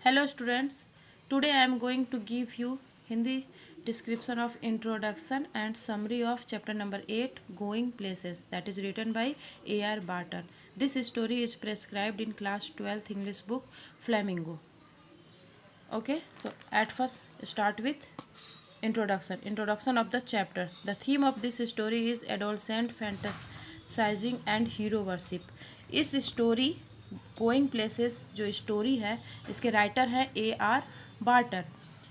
Hello students, today I am going to give you Hindi description of introduction and summary of chapter number 8 Going Places, that is written by A.R. Barton. This story is prescribed in class 12th English book Flamingo. Okay, so at first start with introduction of the chapter. The theme of this story is adolescent fantasizing and hero worship. इस story going places जो story है इसके writer हैं A.R. Barton.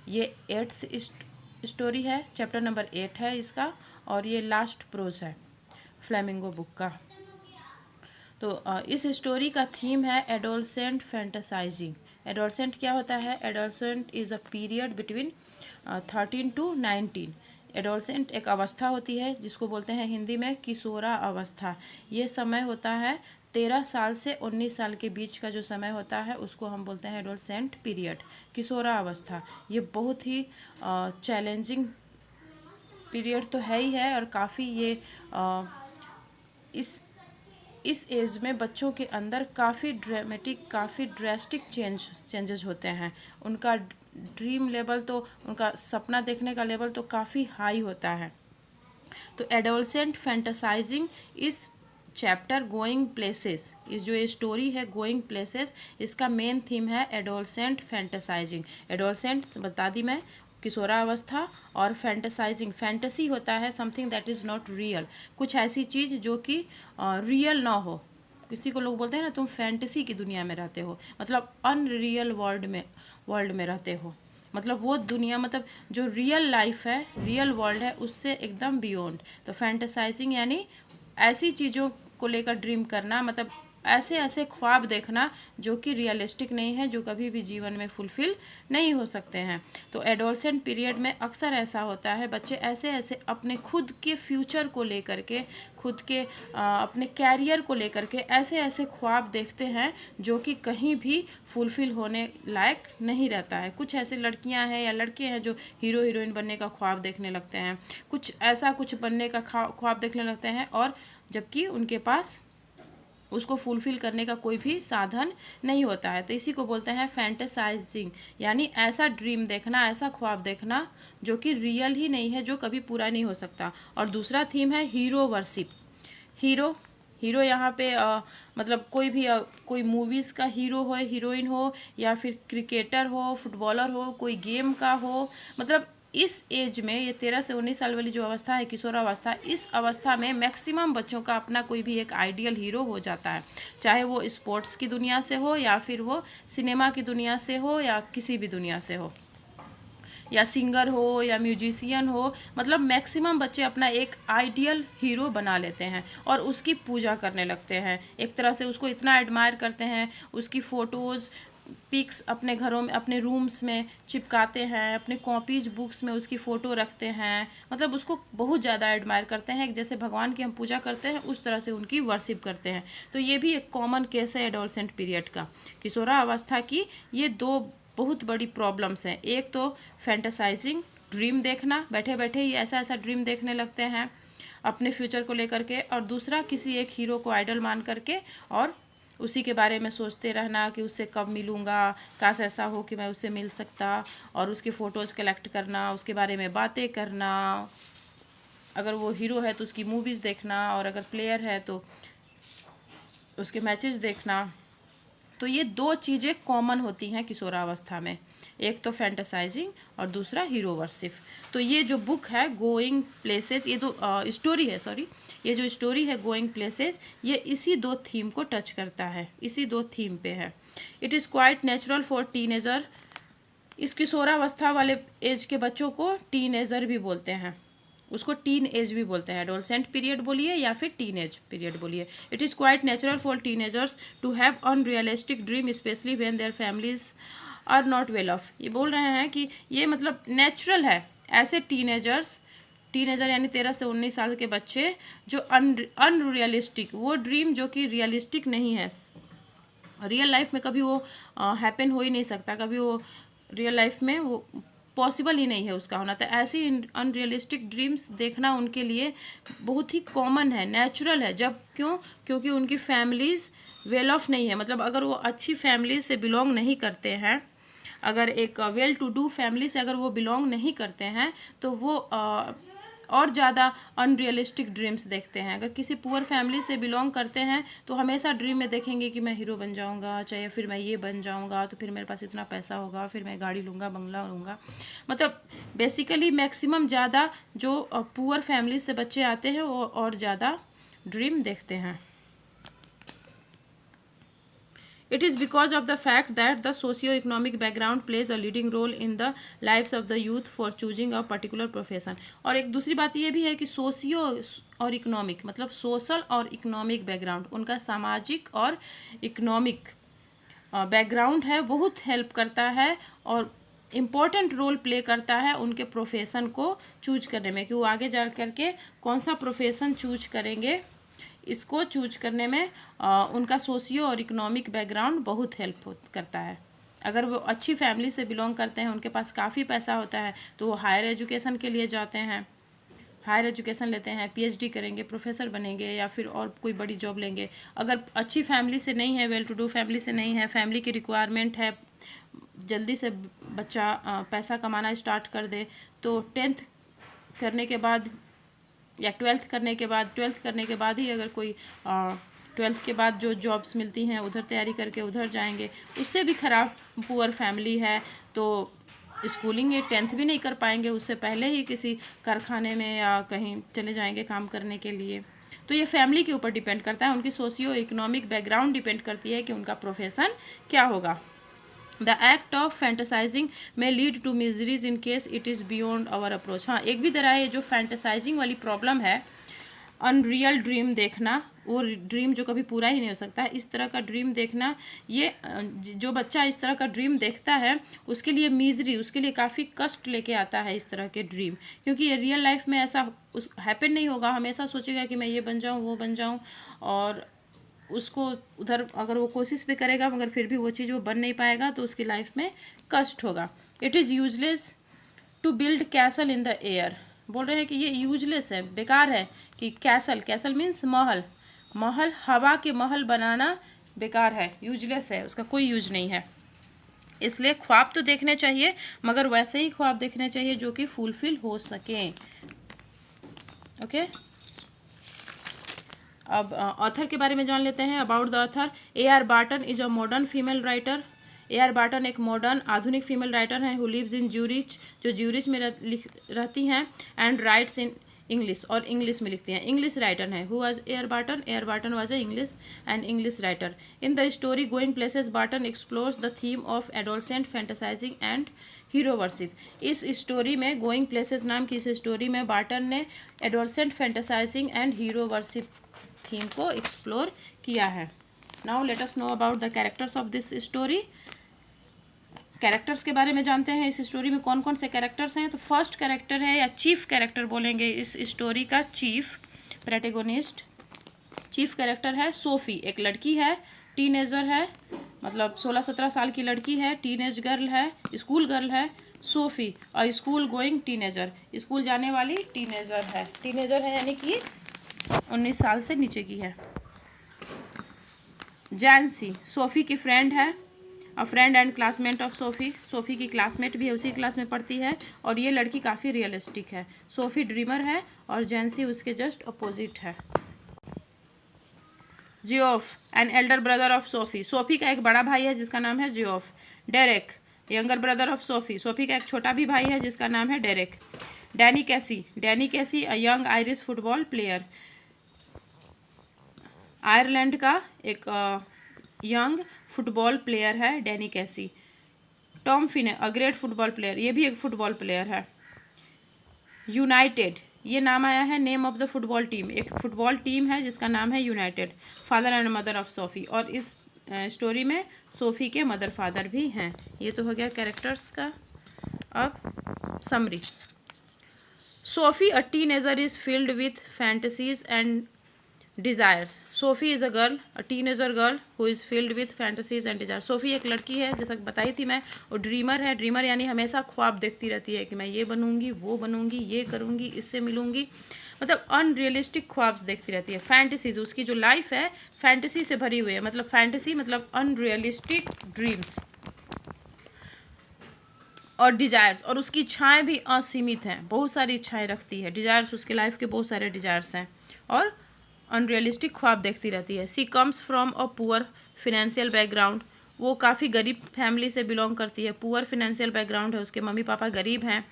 ये 8th story है, chapter number 8 है इसका, और ये लास्ट प्रोज है फ्लेमिंगो बुक का. तो इस स्टोरी का थीम है एडोलसेंट फैंटासाइजिंग. एडोलसेंट क्या होता है? Adolescent is a period between 13 to 19. Adolescent एक अवस्था होती है जिसको बोलते हैं हिंदी में किशोरा अवस्था. ये समय होता है 13 साल से 19 साल के बीच का जो समय होता है उसको हम बोलते हैं एडोलसेंट पीरियड, किशोरा अवस्था. ये बहुत ही चैलेंजिंग पीरियड तो है ही है, और काफ़ी ये इस एज में बच्चों के अंदर काफ़ी ड्रामेटिक, काफ़ी ड्रेस्टिक चेंजेस होते हैं. उनका ड्रीम लेवल, तो उनका सपना देखने का लेवल तो काफ़ी हाई होता है. तो एडोलसेंट फैंटासाइजिंग इस चैप्टर गोइंग प्लेसेस, इस जो स्टोरी है गोइंग प्लेसेस, इसका मेन थीम है एडोलसेंट फैंटासाइजिंग. एडोलसेंट बता दी मैं, किशोरा अवस्था, और फैंटासाइजिंग, फैंटेसी होता है something that is not real, कुछ ऐसी चीज़ जो कि रियल ना हो. किसी को लोग बोलते हैं ना तुम फैंटेसी की दुनिया में रहते हो, मतलब अनरियल वर्ल्ड में रहते हो, मतलब वो दुनिया, मतलब जो रियल लाइफ है, रियल वर्ल्ड है, उससे एकदम बियॉन्ड. तो फैंटासाइजिंग यानी ऐसी चीज़ों को लेकर ड्रीम करना, मतलब ऐसे ऐसे ख्वाब देखना जो कि रियलिस्टिक नहीं है, जो कभी भी जीवन में फुलफ़िल नहीं हो सकते हैं. तो एडोलसेंट पीरियड में अक्सर ऐसा होता है, बच्चे ऐसे ऐसे अपने खुद के फ्यूचर को लेकर के, खुद के अपने कैरियर को लेकर के ऐसे ऐसे ख्वाब देखते हैं जो कि कहीं भी फुलफ़िल होने लायक नहीं रहता है. कुछ ऐसे लड़कियां हैं या लड़के हैं जो हीरो हीरोइन बनने का ख्वाब देखने लगते हैं, कुछ बनने का ख्वाब देखने लगते हैं, और जबकि उनके पास उसको फुलफ़िल करने का कोई भी साधन नहीं होता है. तो इसी को बोलते हैं फैंटेसाइजिंग, यानी ऐसा ड्रीम देखना, ऐसा ख्वाब देखना जो कि रियल ही नहीं है, जो कभी पूरा नहीं हो सकता. और दूसरा थीम है हीरो वर्शिप. हीरो यहाँ पे मतलब कोई मूवीज़ का हीरो हो, हीरोइन हो, या फिर क्रिकेटर हो, फुटबॉलर हो, कोई गेम का हो. मतलब इस एज में, ये 13 से 19 साल वाली जो अवस्था है किशोरावस्था, इस अवस्था में मैक्सिमम बच्चों का अपना कोई भी एक आइडियल हीरो हो जाता है, चाहे वो स्पोर्ट्स की दुनिया से हो, या फिर वो सिनेमा की दुनिया से हो, या किसी भी दुनिया से हो, या सिंगर हो, या म्यूजिशियन हो. मतलब मैक्सिमम बच्चे अपना एक आइडियल हीरो बना लेते हैं और उसकी पूजा करने लगते हैं. एक तरह से उसको इतना एडमायर करते हैं, उसकी फ़ोटोज़, पिक्स अपने घरों में, अपने रूम्स में चिपकाते हैं, अपने कॉपीज बुक्स में उसकी फ़ोटो रखते हैं. मतलब उसको बहुत ज़्यादा एडमायर करते हैं, जैसे भगवान की हम पूजा करते हैं उस तरह से उनकी वर्शिप करते हैं. तो ये भी एक कॉमन केस है एडोलसेंट पीरियड का, किशोरा अवस्था की. ये दो बहुत बड़ी प्रॉब्लम्स हैं. एक तो फैंटासाइजिंग, ड्रीम देखना, बैठे बैठे ही ऐसा ऐसा ड्रीम देखने लगते हैं अपने फ्यूचर को लेकर के, और दूसरा किसी एक हीरो को आइडल मान करके और उसी के बारे में सोचते रहना कि उससे कब मिलूँगा, काश ऐसा हो कि मैं उससे मिल सकता, और उसके फ़ोटोज़ कलेक्ट करना, उसके बारे में बातें करना. अगर वो हीरो है तो उसकी मूवीज़ देखना, और अगर प्लेयर है तो उसके मैचेस देखना. तो ये दो चीज़ें कॉमन होती हैं किशोरावस्था में, एक तो फैंटासाइजिंग और दूसरा हीरो वर्शिप. तो ये जो बुक है गोइंग प्लेसेस, ये तो स्टोरी है, सॉरी, ये जो स्टोरी है गोइंग प्लेसेस, ये इसी दो थीम को टच करता है, इसी दो थीम पे है. It is quite natural for teenager. इस किशोरावस्था वाले एज के बच्चों को टीनेजर भी बोलते हैं, उसको टीन एज भी बोलते हैं. एडोलसेंट पीरियड बोलिए या फिर टीन एज पीरियड बोलिए. It is quite natural for teenagers to have unrealistic dream, specially when their families are not well off. ये बोल रहे हैं कि ये मतलब नेचुरल है ऐसे टीनेजर यानी 13 से 19 साल के बच्चे जो अनरियलिस्टिक, वो ड्रीम जो कि रियलिस्टिक नहीं है, रियल लाइफ में कभी वो हैपन हो ही नहीं सकता, कभी वो रियल लाइफ में वो पॉसिबल ही नहीं है उसका होना. तो ऐसी अनरियलिस्टिक ड्रीम्स देखना उनके लिए बहुत ही कॉमन है, नेचुरल है. जब क्योंकि उनकी फैमिलीज़ वेल ऑफ नहीं है, मतलब अगर वो अच्छी फैमिली से बिलोंग नहीं करते हैं, अगर एक वेल टू डू फैमिली से अगर वो बिलोंग नहीं करते हैं तो वो और ज़्यादा अनरियलिस्टिक ड्रीम्स देखते हैं। अगर किसी पुअर फैमिली से बिलोंग करते हैं तो हमेशा ड्रीम में देखेंगे कि मैं हीरो बन जाऊंगा, चाहे फिर मैं ये बन जाऊंगा, तो फिर मेरे पास इतना पैसा होगा, फिर मैं गाड़ी लूँगा, बंगला लूँगा। मतलब बेसिकली मैक्सिमम ज़्यादा जो पुअर फैमिली से बच्चे आते हैं वो और ज़्यादा ड्रीम देखते हैं। It is because of the fact that the socio-economic background plays a leading role in the lives of the youth for choosing a particular profession। और एक दूसरी बात ये भी है कि सोशियो और इकोनॉमिक मतलब सोशल और इकोनॉमिक बैकग्राउंड, उनका सामाजिक और इकोनॉमिक बैकग्राउंड है, बहुत हेल्प करता है और इम्पॉर्टेंट रोल प्ले करता है उनके प्रोफेशन को चूज करने में, कि वो आगे जा करके कौन सा प्रोफेशन चूज करेंगे। इसको चूज करने में उनका सोशियो और इकोनॉमिक बैकग्राउंड बहुत हेल्प करता है। अगर वो अच्छी फैमिली से बिलोंग करते हैं, उनके पास काफ़ी पैसा होता है, तो वो हायर एजुकेशन के लिए जाते हैं, हायर एजुकेशन लेते हैं, पीएचडी करेंगे, प्रोफेसर बनेंगे या फिर और कोई बड़ी जॉब लेंगे। अगर अच्छी फैमिली से नहीं है, वेल टू डू फैमिली से नहीं है, फैमिली की रिक्वायरमेंट है जल्दी से बच्चा पैसा कमाना स्टार्ट कर दे, तो 10th करने के बाद या 12th करने के बाद ही अगर कोई 12th के बाद जो जॉब्स मिलती हैं उधर तैयारी करके उधर जाएंगे। उससे भी ख़राब पुअर फैमिली है तो स्कूलिंग ये 10th भी नहीं कर पाएंगे, उससे पहले ही किसी कारखाने में या कहीं चले जाएंगे काम करने के लिए। तो ये फैमिली के ऊपर डिपेंड करता है, उनकी सोशियो इकोनॉमिक बैकग्राउंड डिपेंड करती है कि उनका प्रोफेशन क्या होगा। The act of fantasising may lead to miseries in case it is beyond our approach. हाँ, एक भी तरह है जो फैंटेसाइजिंग वाली प्रॉब्लम है, अनरियल ड्रीम देखना, वो ड्रीम जो कभी पूरा ही नहीं हो सकता है, इस तरह का ड्रीम देखना, ये जो बच्चा इस तरह का ड्रीम देखता है उसके लिए मिजरी, उसके लिए काफ़ी कष्ट लेके आता है इस तरह के ड्रीम, क्योंकि ये रियल लाइफ में ऐसा हैपन नहीं होगा। हमेशा सोचेगा कि मैं ये बन जाऊँ, वो बन जाऊँ, और उसको उधर अगर वो कोशिश भी करेगा मगर फिर भी वो चीज़ वो बन नहीं पाएगा तो उसकी लाइफ में कष्ट होगा। It is useless to build castle in the air. बोल रहे हैं कि ये यूजलेस है, बेकार है कि कैसल मीन्स महल हवा के महल बनाना बेकार है, यूजलेस है, उसका कोई यूज नहीं है। इसलिए ख्वाब तो देखने चाहिए मगर वैसे ही ख्वाब देखने चाहिए जो कि फुलफिल हो सकें। ओके, अब ऑथर के बारे में जान लेते हैं। About the author, A.R. Barton is a modern female writer. A.R. Barton एक मॉडर्न आधुनिक फीमेल राइटर हैं हु लिव्स इन ज्यूरिच, जो ज्यूरिच में रहती हैं, एंड राइट्स इन इंग्लिश, और इंग्लिश में लिखती हैं। इंग्लिश राइटर हैं। Who was A.R. Barton? A.R. Barton was a English writer. In the story going places, Barton explores the theme of adolescent fantasising and hero worship. इस story में, going places नाम की इस story में, Barton ने adolescent fantasising and hero worship theme को explore किया है। Now let us know about the characters of this story. Characters के बारे में जानते हैं, इस स्टोरी में कौन कौन से कैरेक्टर्स हैं। तो फर्स्ट कैरेक्टर है या चीफ कैरेक्टर बोलेंगे इस स्टोरी का, चीफ प्रोटैगनिस्ट, चीफ कैरेक्टर है सोफी। एक लड़की है, टीनेजर है, मतलब 16-17 साल की लड़की है, टीनेज गर्ल है, स्कूल गर्ल है सोफी, और स्कूल गोइंग टीनेजर, स्कूल जाने वाली टीनेजर है यानी कि 19 साल से नीचे की है। जैंसी सोफ़ी की फ्रेंड है, अ friend and classmate of SoFi, SoFi की क्लासमेट भी है, उसी क्लास में पढ़ती है, और ये लड़की काफ़ी रियलिस्टिक है। सोफ़ी ड्रीमर है और जैंसी उसके जस्ट अपोजिट है। Geoff an elder brother of SoFi, SoFi का एक बड़ा भाई है जिसका नाम है Geoff. Derek younger brother of SoFi, SoFi का एक छोटा भी भाई है जिसका नाम है Derek. Danny Casey a young Irish football player, Ireland का एक यंग फुटबॉल प्लेयर है Danny Casey. Tom Finney a great football player, ये भी एक फुटबॉल प्लेयर है। यूनाइटेड, ये नाम आया है name of the football team, एक फुटबॉल टीम है जिसका नाम है United. Father and mother of SoFi, और इस स्टोरी में सोफ़ी के मदर फादर भी हैं। ये तो हो गया कैरेक्टर्स का। अब summary. SoFi a teenager is filled with fantasies and desires. SoFi is a girl, a teenager girl who is filled with fantasies and desire. SoFi एक लड़की है जैसा बताई थी मैं, और ड्रीमर है। ड्रीमर यानी हमेशा ख्वाब देखती रहती है कि मैं ये बनूंगी, वो बनूंगी, ये करूंगी, इससे मिलूंगी, मतलब अनरियलिस्टिक ख्वाब देखती रहती है। फैंटेसीज, उसकी जो लाइफ है फैंटेसी से भरी हुई है, मतलब फैंटेसी मतलब अनरियलिस्टिक ड्रीम्स। और डिजायर्स, और उसकी इच्छाएं भी असीमित हैं, बहुत सारी इच्छाएं रखती है। डिजायर्स, उसके लाइफ के बहुत सारे डिजायर्स हैं और अनरियलिस्टिक ख्वाब देखती रहती है। She comes from a poor financial background, वो काफ़ी गरीब फैमिली से बिलोंग करती है। पुअर फिनेंशियल बैकग्राउंड है, उसके मम्मी पापा गरीब हैं।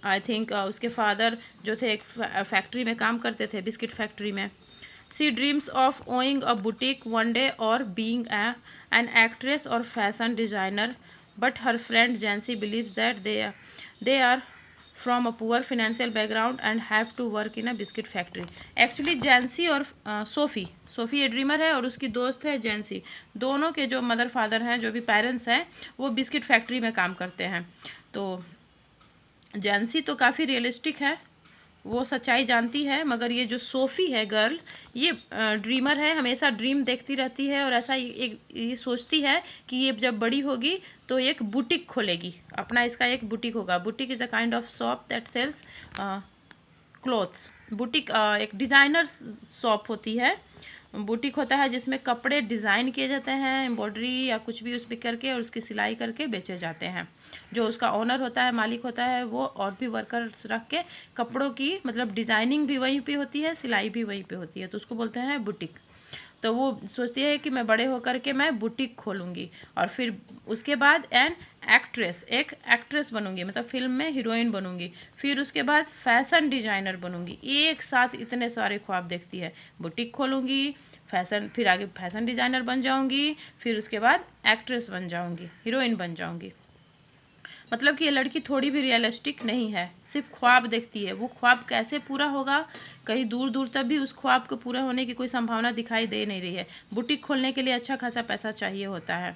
आई थिंक उसके फादर जो थे एक फैक्ट्री में काम करते थे, बिस्किट फैक्ट्री में। She dreams of owning a boutique one day और बीइंग एन एक्ट्रेस और fashion designer, but her friend Jancy believes that they are from a poor financial background and have to work in a biscuit factory. Actually Jancy और Sophie ये dreamer है और उसकी दोस्त है जैंसी, दोनों के जो मदर फादर हैं, जो भी पेरेंट्स हैं, वो बिस्किट फैक्ट्री में काम करते हैं। तो जैंसी तो काफ़ी रियलिस्टिक है, वो सच्चाई जानती है, मगर ये जो सोफ़ी है गर्ल, ये ड्रीमर है, हमेशा ड्रीम देखती रहती है और ऐसा ये सोचती है कि ये जब बड़ी होगी तो एक बुटीक खोलेगी, अपना इसका एक बुटीक होगा। Boutique is a kind of shop that sells clothes. Boutique एक डिज़ाइनर शॉप होती है, बुटीक होता है जिसमें कपड़े डिज़ाइन किए जाते हैं, एम्ब्रॉयडरी या कुछ भी उस पर करके और उसकी सिलाई करके बेचे जाते हैं। जो उसका ओनर होता है, मालिक होता है, वो और भी वर्कर्स रख के कपड़ों की मतलब डिज़ाइनिंग भी वहीं पे होती है, सिलाई भी वहीं पे होती है, तो उसको बोलते हैं बुटीक। तो वो सोचती है कि मैं बड़े होकर के मैं बुटीक खोलूँगी और फिर उसके बाद एक एक्ट्रेस बनूंगी, मतलब फिल्म में हीरोइन बनूंगी, फिर उसके बाद फैशन डिजाइनर बनूंगी। एक साथ इतने सारे ख्वाब देखती है, बुटीक खोलूंगी, फैशन, फिर आगे फैशन डिजाइनर बन जाऊंगी, फिर उसके बाद एक्ट्रेस बन जाऊंगी, हीरोइन बन जाऊंगी। मतलब कि ये लड़की थोड़ी भी रियलिस्टिक नहीं है, सिर्फ ख्वाब देखती है। वो ख्वाब कैसे पूरा होगा, कहीं दूर दूर तक भी उस ख्वाब को पूरा होने की कोई संभावना दिखाई दे नहीं रही है। बुटीक खोलने के लिए अच्छा खासा पैसा चाहिए होता है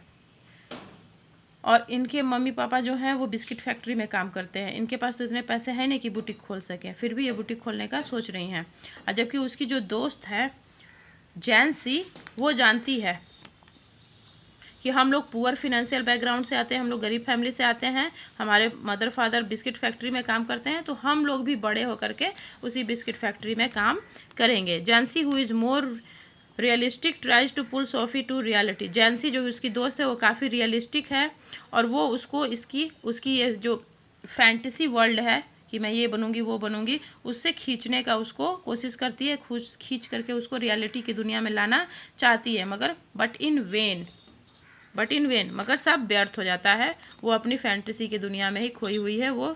और इनके मम्मी पापा जो हैं वो बिस्किट फैक्ट्री में काम करते हैं, इनके पास तो इतने पैसे हैं नहीं कि बुटीक खोल सकें, फिर भी ये बुटीक खोलने का सोच रही हैं। और जबकि उसकी जो दोस्त है जैंसी, वो जानती है कि हम लोग पुअर फिनेंशियल बैकग्राउंड से आते हैं, हम लोग गरीब फैमिली से आते हैं, हमारे मदर फादर बिस्किट फैक्ट्री में काम करते हैं, तो हम लोग भी बड़े होकर के उसी बिस्किट फैक्ट्री में काम करेंगे। Jancy who is more realistic tries to pull Sophie to reality. Jancy जो उसकी दोस्त है वो काफ़ी रियलिस्टिक है और वो उसको उसकी ये जो फैंटेसी वर्ल्ड है कि मैं ये बनूंगी वो बनूंगी, उससे खींचने का उसको कोशिश करती है, खींच करके उसको रियलिटी की दुनिया में लाना चाहती है, मगर बट इन वेन, मगर सब व्यर्थ हो जाता है। वो अपनी फैंटेसी की दुनिया में ही खोई हुई है, वो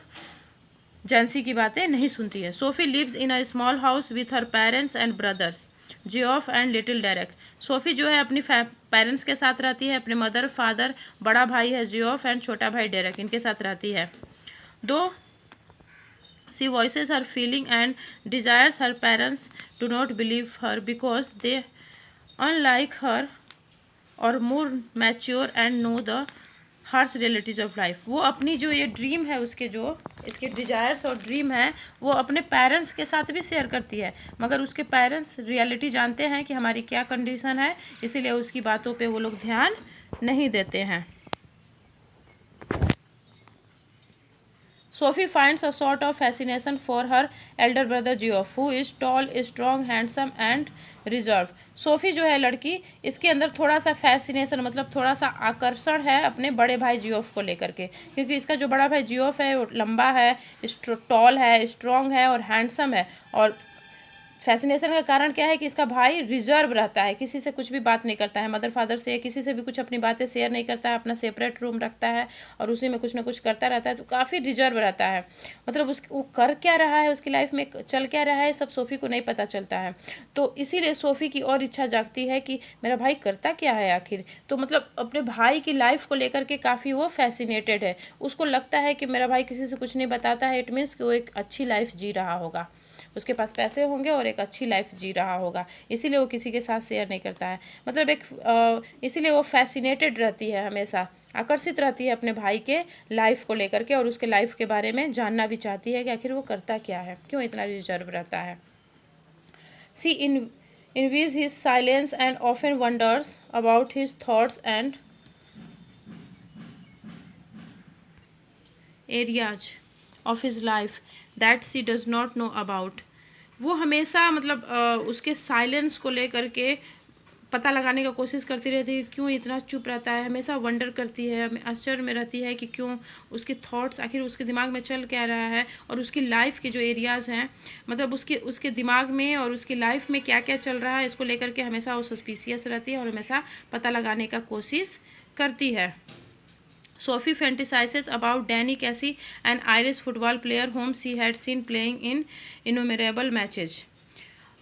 जैंसी की बातें नहीं सुनती है। Sophie lives in a small house with her parents and brothers Geoff and little Derek. Sophie जो है अपनी पेरेंट्स के साथ रहती है, अपने मदर फादर, बड़ा भाई है जियोफ एंड छोटा भाई डेरेक, इनके साथ रहती है। Though she voices her feeling and desires, her parents do not believe her because they unlike her are more mature and know the harsh realities of life. वो अपनी जो ये ड्रीम है, उसके जो इसके डिजायर्स और ड्रीम है, वो अपने पेरेंट्स के साथ भी शेयर करती है, मगर उसके पेरेंट्स रियलिटी जानते हैं कि हमारी क्या कंडीशन है, इसीलिए उसकी बातों पे वो लोग ध्यान नहीं देते हैं। Sophie finds a sort of fascination for her elder brother Geoff, who is tall, strong, handsome and reserved. SoFi जो है लड़की, इसके अंदर थोड़ा सा फैसिनेशन मतलब थोड़ा सा आकर्षण है अपने बड़े भाई जियोफ को लेकर के, क्योंकि इसका जो बड़ा भाई जियोफ है वो लंबा है, टॉल है, स्ट्रॉन्ग है और हैंडसम है। और फैसिनेशन का कारण क्या है कि इसका भाई रिजर्व रहता है, किसी से कुछ भी बात नहीं करता है, मदर फादर से किसी से भी कुछ अपनी बातें शेयर नहीं करता है, अपना सेपरेट रूम रखता है और उसी में कुछ ना कुछ करता रहता है, तो काफ़ी रिजर्व रहता है। मतलब वो कर क्या रहा है, उसकी लाइफ में चल क्या रहा है, सब सोफ़ी को नहीं पता चलता है। तो इसीलिए सोफ़ी की और इच्छा जागती है कि मेरा भाई करता क्या है आखिर। तो मतलब अपने भाई की लाइफ को लेकर के काफ़ी वो फैसिनेटेड है, उसको लगता है कि मेरा भाई किसी से कुछ नहीं बताता है, इट मीन्स कि वो एक अच्छी लाइफ जी रहा होगा, उसके पास पैसे होंगे और एक अच्छी लाइफ जी रहा होगा, इसीलिए वो किसी के साथ शेयर नहीं करता है। मतलब इसीलिए वो फैसिनेटेड रहती है, हमेशा आकर्षित रहती है अपने भाई के लाइफ को लेकर के और उसके लाइफ के बारे में जानना भी चाहती है कि आखिर वो करता क्या है, क्यों इतना रिजर्व रहता है। सी envies his silence and often wonders about his thoughts and areas of his life that she does not know about. वो हमेशा मतलब उसके साइलेंस को लेकर के पता लगाने का कोशिश करती रहती है क्यों इतना चुप रहता है, हमेशा वंडर करती है, आश्चर्य में रहती है कि क्यों उसके थॉट्स आखिर उसके दिमाग में चल क्या रहा है, और उसकी लाइफ के जो एरियाज़ हैं, मतलब उसके उसके दिमाग में और उसकी लाइफ में क्या क्या चल रहा है, इसको लेकर के हमेशा वो सस्पिशियस रहती है और हमेशा पता लगाने का कोशिश करती है। Sophie fantasizes about Danny Casey, an Irish football player whom she had seen playing in innumerable matches.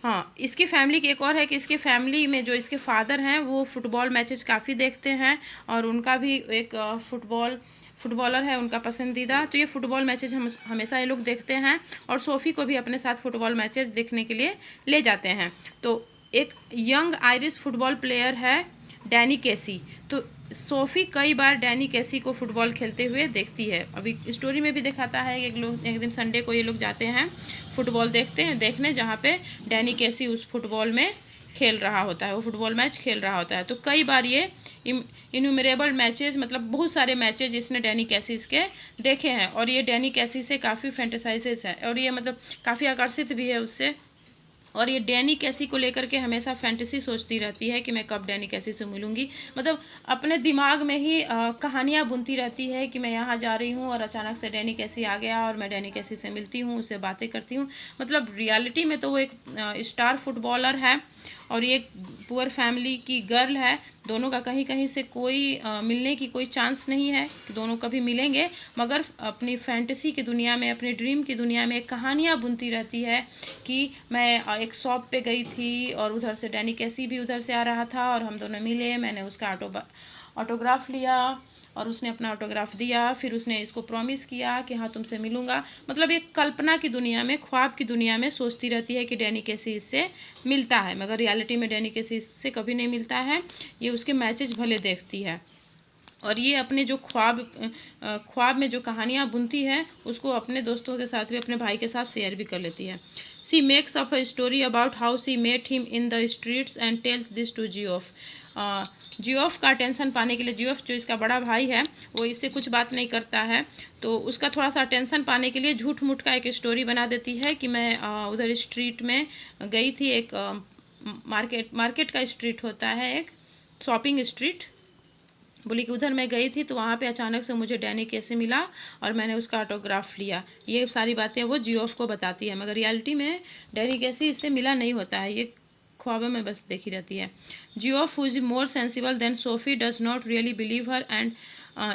हाँ, इसकी फैमिली की एक और है कि इसके फैमिली में जो इसके फादर हैं वो फुटबॉल मैचेस काफ़ी देखते हैं, और उनका भी एक फुटबॉलर है उनका पसंदीदा, तो ये फुटबॉल मैचेज हम हमेशा ये लोग देखते हैं, और सोफ़ी को भी अपने साथ फुटबॉल मैचेस देखने के लिए ले जाते हैं। तो एक यंग आयरिश फुटबॉल प्लेयर है डैनी कैसी, तो सोफ़ी कई बार डैनी कैसी को फुटबॉल खेलते हुए देखती है। अभी स्टोरी में भी दिखाता है कि एक दिन संडे को ये लोग जाते हैं फुटबॉल देखने जहाँ पे डैनी कैसी उस फुटबॉल में खेल रहा होता है, वो फुटबॉल मैच खेल रहा होता है। तो कई बार ये इन्यूमरेबल मैचेस, मतलब बहुत सारे मैचेस इसने डैनी कैसीस के देखे हैं, और ये डैनी कैसी से काफ़ी फैंटेसाइजेस है, और ये मतलब काफ़ी आकर्षित भी है उससे, और ये डैनी कैसी को लेकर के हमेशा फैंटेसी सोचती रहती है कि मैं कब डैनी कैसी से मिलूंगी, मतलब अपने दिमाग में ही कहानियाँ बुनती रहती है कि मैं यहाँ जा रही हूँ और अचानक से डैनी कैसी आ गया और मैं डैनी कैसी से मिलती हूँ, उससे बातें करती हूँ। मतलब रियलिटी में तो वो एक स्टार फुटबॉलर है और ये पुअर फैमिली की गर्ल है। दोनों का कहीं कहीं से कोई मिलने की कोई चांस नहीं है कि दोनों कभी मिलेंगे, मगर अपनी फैंटेसी की दुनिया में, अपनी ड्रीम की दुनिया में कहानियाँ बुनती रहती है कि मैं एक शॉप पे गई थी और उधर से डैनी कैसी भी उधर से आ रहा था और हम दोनों मिले, मैंने उसका ऑटोग्राफ लिया और उसने अपना ऑटोग्राफ दिया, फिर उसने इसको प्रॉमिस किया कि हाँ तुमसे मिलूंगा। मतलब एक कल्पना की दुनिया में, ख्वाब की दुनिया में सोचती रहती है कि डैनी कैसी इससे मिलता है, मगर रियलिटी में डैनी कैसी इससे कभी नहीं मिलता है। ये उसके मैचेस भले देखती है, और ये अपने जो ख्वाब में जो कहानियाँ बुनती है उसको अपने दोस्तों के साथ भी, अपने भाई के साथ शेयर भी कर लेती है। She makes up a story about how she met him in the streets and tells this to Geoff. Geoff का अटेंशन पाने के लिए, जियोफ जो इसका बड़ा भाई है वो इससे कुछ बात नहीं करता है, तो उसका थोड़ा सा अटेंशन पाने के लिए झूठ मूठ का एक स्टोरी बना देती है कि मैं उधर स्ट्रीट में गई थी, एक मार्केट का स्ट्रीट होता है, एक शॉपिंग स्ट्रीट, बोली कि उधर मैं गई थी तो वहाँ पे अचानक से मुझे डैनी कैसे मिला और मैंने उसका ऑटोग्राफ लिया। ये सारी बातें वो जियोफ को बताती है, मगर रियलिटी में डैनी कैसे इससे मिला नहीं होता है, ये ख्वाबों में बस देखी रहती है। Geoff who is more sensible than Sophie does not really believe her and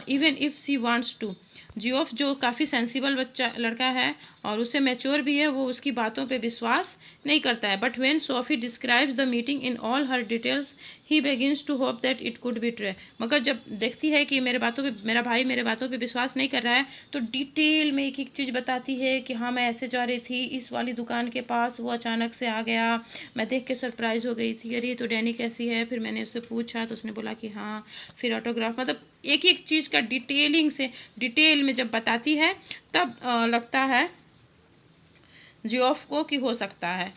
even if she wants to. Geoff जो काफ़ी सेंसिबल लड़का है और उससे मैच्योर भी है, वो उसकी बातों पे विश्वास नहीं करता है। But when Sophie describes the meeting in all her details he begins to hope that it could be true. मगर जब देखती है कि मेरा भाई मेरे बातों पे विश्वास नहीं कर रहा है, तो डिटेल में एक एक चीज़ बताती है कि हाँ मैं ऐसे जा रही थी इस वाली दुकान के पास, वो अचानक से आ गया, मैं देख के सरप्राइज़ हो गई थी, अरे तो डैनी कैसी है। फिर मैंने उससे पूछा तो उसने बोला कि हाँ, फिर ऑटोग्राफ, मतलब एक एक चीज़ का डिटेल में जब बताती है तब लगता है जियोफ को कि हो सकता है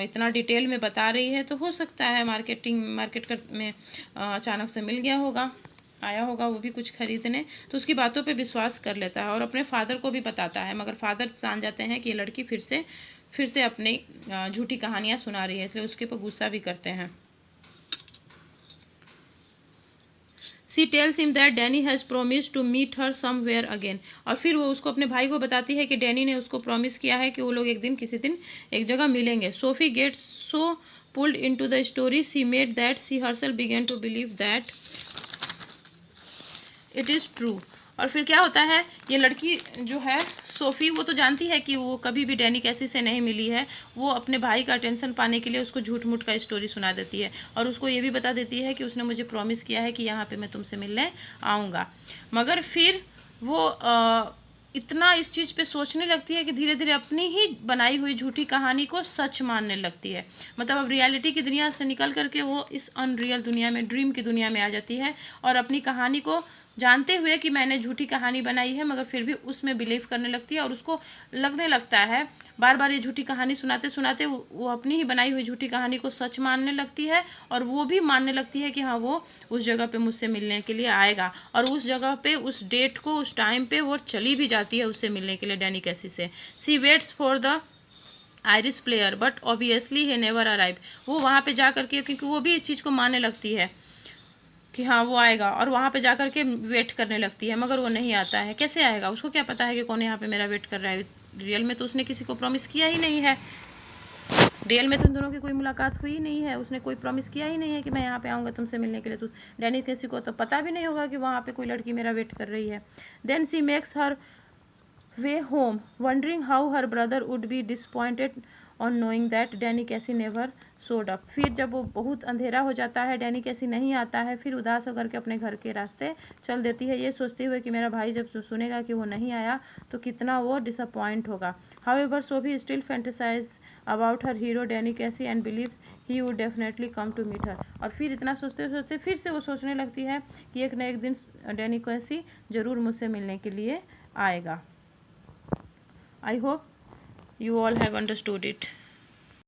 इतना डिटेल में बता रही है तो हो सकता है मार्केट में अचानक से मिल गया होगा, आया होगा वो भी कुछ खरीदने, तो उसकी बातों पे विश्वास कर लेता है और अपने फादर को भी बताता है। मगर फादर जान जाते हैं कि ये लड़की फिर से अपनी झूठी कहानियाँ सुना रही है, इसलिए उसके ऊपर गुस्सा भी करते हैं। She tells him that Danny has promise to meet her somewhere again. और फिर वो उसको, अपने भाई को बताती है कि डैनी ने उसको प्रॉमिस किया है कि वो लोग किसी दिन एक जगह मिलेंगे। Sophie gets so pulled into the story she made that she herself began to believe that it is true. और फिर क्या होता है, ये लड़की जो है सोफ़ी, वो तो जानती है कि वो कभी भी डैनी कैसी से नहीं मिली है, वो अपने भाई का अटेंशन पाने के लिए उसको झूठ मूठ का स्टोरी सुना देती है और उसको ये भी बता देती है कि उसने मुझे प्रॉमिस किया है कि यहाँ पे मैं तुमसे मिलने आऊँगा। मगर फिर वो इतना इस चीज़ पे सोचने लगती है कि धीरे धीरे अपनी ही बनाई हुई झूठी कहानी को सच मानने लगती है। मतलब अब रियलिटी की दुनिया से निकल करके वो इस अनरियल दुनिया में, ड्रीम की दुनिया में आ जाती है और अपनी कहानी को जानते हुए कि मैंने झूठी कहानी बनाई है, मगर फिर भी उसमें बिलीव करने लगती है और उसको लगने लगता है, बार बार ये झूठी कहानी सुनाते सुनाते वो अपनी ही बनाई हुई झूठी कहानी को सच मानने लगती है और वो भी मानने लगती है कि हाँ वो उस जगह पे मुझसे मिलने के लिए आएगा, और उस जगह पे, उस डेट को, उस टाइम पे वो चली भी जाती है उससे मिलने के लिए डैनी कैसी से। She waits for the Irish player but obviously he never arrive. वो वहाँ पे जा करके, क्योंकि वो भी इस चीज़ को मानने लगती है कि हाँ वो आएगा, और वहाँ पे जा करके वेट करने लगती है, मगर वो नहीं आता है। कैसे आएगा? उसको क्या पता है कि कौन यहाँ पे मेरा वेट कर रहा है? रियल में तो उसने किसी को प्रॉमिस किया ही नहीं है। रियल में तो उन दोनों की कोई मुलाकात हुई नहीं है, उसने कोई प्रॉमिस किया ही नहीं है कि मैं यहाँ पे आऊँगा तुमसे मिलने के लिए। तो डैनी किसी को तो पता भी नहीं होगा कि वहाँ पे कोई लड़की मेरा वेट कर रही है। Then she makes her way home wondering how her brother would be disappointed on knowing that Danny Casey never showed up. फिर जब वो बहुत अंधेरा हो जाता है, डैनी कैसी नहीं आता है, फिर उदास होकर के अपने घर के रास्ते चल देती है, ये सोचते हुए कि मेरा भाई जब सुनेगा कि वो नहीं आया तो कितना वो डिसअपॉइंट होगा। However Sophie still fantasises about her hero Danny Casey and believes he would definitely come to meet her. और फिर इतना सोचते सोचते फिर से वो सोचने लगती है कि एक न एक दिन डैनी कैसी ज़रूर मुझसे मिलने के लिए आएगा। I hope you all have understood it.